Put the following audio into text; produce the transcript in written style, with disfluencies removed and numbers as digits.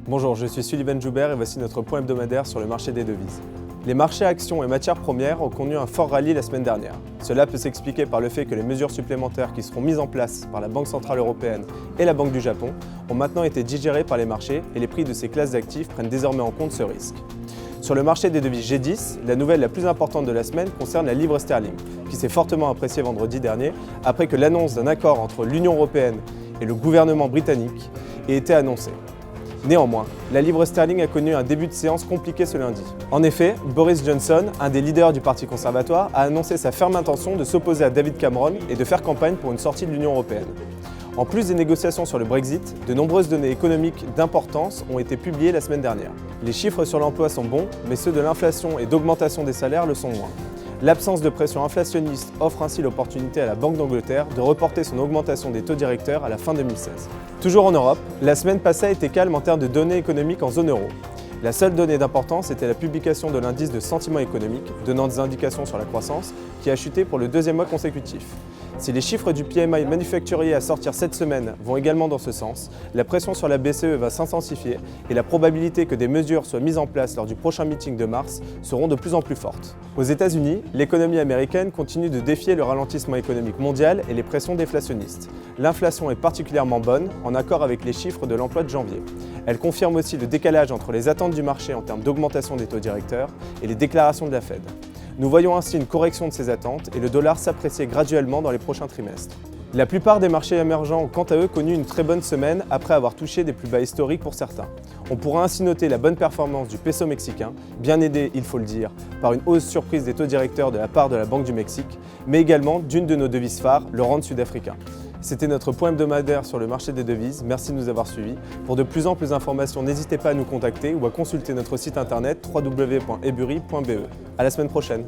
Bonjour, je suis Sullivan Joubert et voici notre point hebdomadaire sur le marché des devises. Les marchés actions et matières premières ont connu un fort rallye la semaine dernière. Cela peut s'expliquer par le fait que les mesures supplémentaires qui seront mises en place par la Banque centrale européenne et la Banque du Japon ont maintenant été digérées par les marchés et les prix de ces classes d'actifs prennent désormais en compte ce risque. Sur le marché des devises G10, la nouvelle la plus importante de la semaine concerne la livre sterling, qui s'est fortement appréciée vendredi dernier après que l'annonce d'un accord entre l'Union européenne et le gouvernement britannique ait été annoncée. Néanmoins, la livre sterling a connu un début de séance compliqué ce lundi. En effet, Boris Johnson, un des leaders du Parti conservatoire, a annoncé sa ferme intention de s'opposer à David Cameron et de faire campagne pour une sortie de l'Union européenne. En plus des négociations sur le Brexit, de nombreuses données économiques d'importance ont été publiées la semaine dernière. Les chiffres sur l'emploi sont bons, mais ceux de l'inflation et d'augmentation des salaires le sont moins. L'absence de pression inflationniste offre ainsi l'opportunité à la Banque d'Angleterre de reporter son augmentation des taux directeurs à la fin 2016. Toujours en Europe, la semaine passée a été calme en termes de données économiques en zone euro. La seule donnée d'importance était la publication de l'indice de sentiment économique, donnant des indications sur la croissance, qui a chuté pour le deuxième mois consécutif. Si les chiffres du PMI manufacturier à sortir cette semaine vont également dans ce sens, la pression sur la BCE va s'intensifier et la probabilité que des mesures soient mises en place lors du prochain meeting de mars seront de plus en plus fortes. Aux États-Unis, l'économie américaine continue de défier le ralentissement économique mondial et les pressions déflationnistes. L'inflation est particulièrement bonne, en accord avec les chiffres de l'emploi de janvier. Elle confirme aussi le décalage entre les attentes du marché en termes d'augmentation des taux directeurs et les déclarations de la Fed. Nous voyons ainsi une correction de ces attentes et le dollar s'apprécier graduellement dans les prochains trimestres. La plupart des marchés émergents ont quant à eux connu une très bonne semaine après avoir touché des plus bas historiques pour certains. On pourra ainsi noter la bonne performance du peso mexicain, bien aidé, il faut le dire, par une hausse surprise des taux directeurs de la part de la Banque du Mexique, mais également d'une de nos devises phares, le rand sud-africain. C'était notre point hebdomadaire sur le marché des devises, merci de nous avoir suivis. Pour de plus amples informations, n'hésitez pas à nous contacter ou à consulter notre site internet www.ebury.be. À la semaine prochaine.